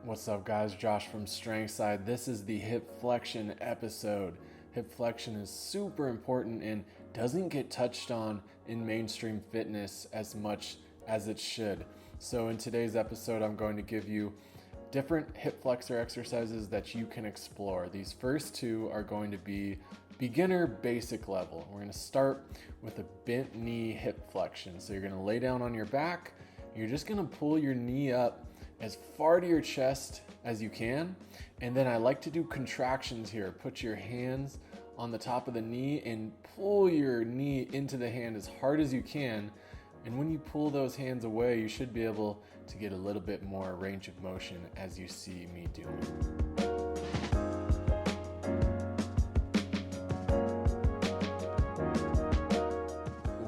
What's up, guys? Josh from Strength Side. This is the hip flexion episode. Hip flexion is super important and doesn't get touched on in mainstream fitness as much as it should. So in today's episode, I'm going to give you different hip flexor exercises that you can explore. These first two are going to be beginner basic level. We're going to start with a bent knee hip flexion. So you're going to lay down on your back. You're just going to pull your knee up as far to your chest as you can. And then I like to do contractions here. Put your hands on the top of the knee and pull your knee into the hand as hard as you can. And when you pull those hands away, you should be able to get a little bit more range of motion as you see me doing.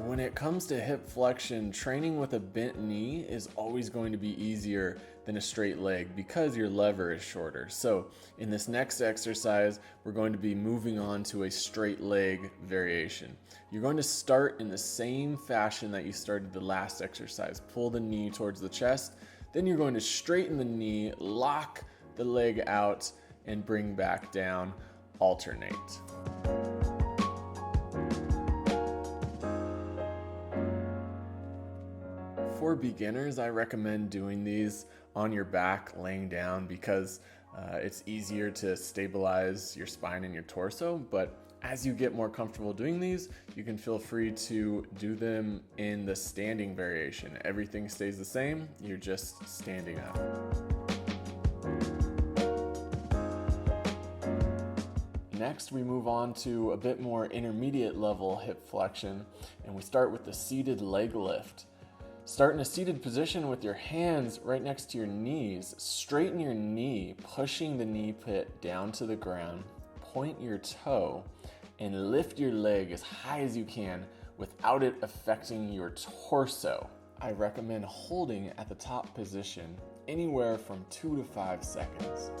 When it comes to hip flexion, training with a bent knee is always going to be easier than a straight leg because your lever is shorter. So in this next exercise, we're going to be moving on to a straight leg variation. You're going to start in the same fashion that you started the last exercise. Pull the knee towards the chest, then you're going to straighten the knee, lock the leg out, and bring back down, alternate. For beginners, I recommend doing these on your back, laying down, because it's easier to stabilize your spine and your torso. But as you get more comfortable doing these, you can feel free to do them in the standing variation. Everything stays the same, you're just standing up. Next, we move on to a bit more intermediate level hip flexion, and we start with the seated leg lift. Start in a seated position with your hands right next to your knees. Straighten your knee, pushing the knee pit down to the ground. Point your toe and lift your leg as high as you can without it affecting your torso. I recommend holding at the top position anywhere from 2 to 5 seconds.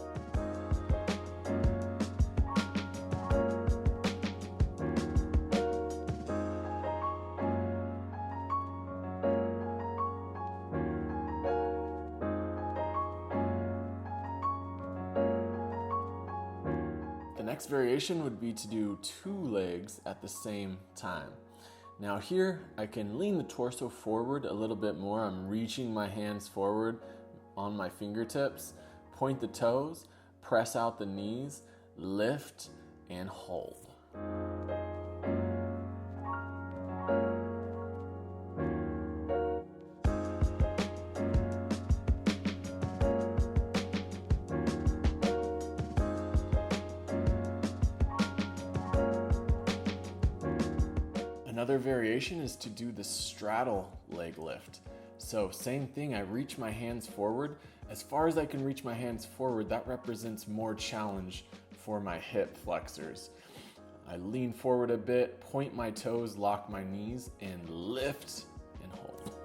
The next variation would be to do 2 legs at the same time. Now here, I can lean the torso forward a little bit more. I'm reaching my hands forward on my fingertips, point the toes, press out the knees, lift, and hold. Another variation is to do the straddle leg lift. So same thing, I reach my hands forward. As far as I can reach my hands forward, that represents more challenge for my hip flexors. I lean forward a bit, point my toes, lock my knees, and lift and hold.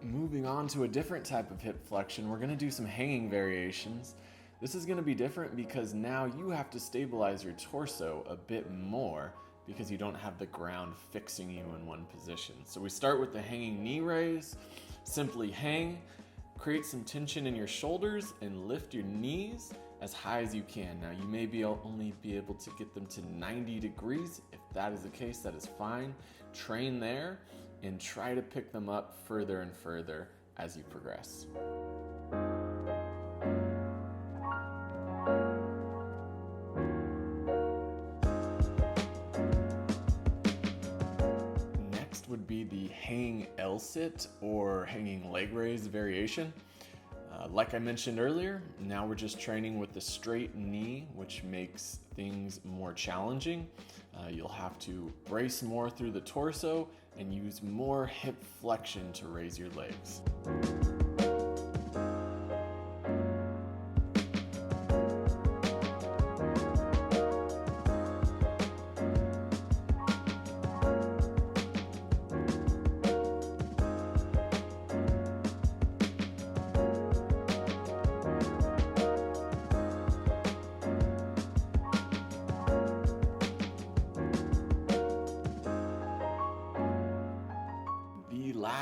Moving on to a different type of hip flexion, we're going to do some hanging variations. This is going to be different because now you have to stabilize your torso a bit more because you don't have the ground fixing you in one position. So we start with the hanging knee raise. Simply hang, create some tension in your shoulders, and lift your knees as high as you can. Now you may only be able to get them to 90 degrees. If that is the case, that is fine. Train there and try to pick them up further and further as you progress. Next would be the hanging L-sit or hanging leg raise variation. Like I mentioned earlier, now we're just training with the straight knee, which makes things more challenging. You'll have to brace more through the torso and use more hip flexion to raise your legs.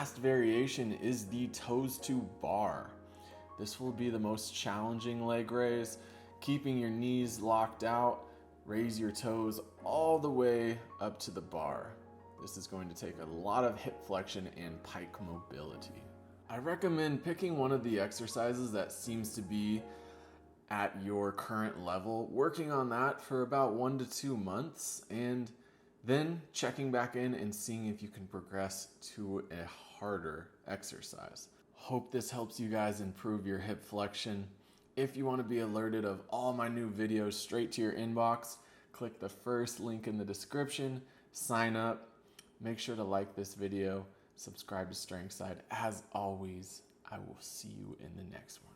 last variation is the toes to bar. This will be the most challenging leg raise. Keeping your knees locked out, raise your toes all the way up to the bar. This is going to take a lot of hip flexion and pike mobility. I recommend picking one of the exercises that seems to be at your current level, working on that for about 1 to 2 months, and then checking back in and seeing if you can progress to a harder exercise. Hope this helps you guys improve your hip flexion. If you want to be alerted of all my new videos straight to your inbox, click the first link in the description, sign up, make sure to like this video, subscribe to Strength Side. As always, I will see you in the next one.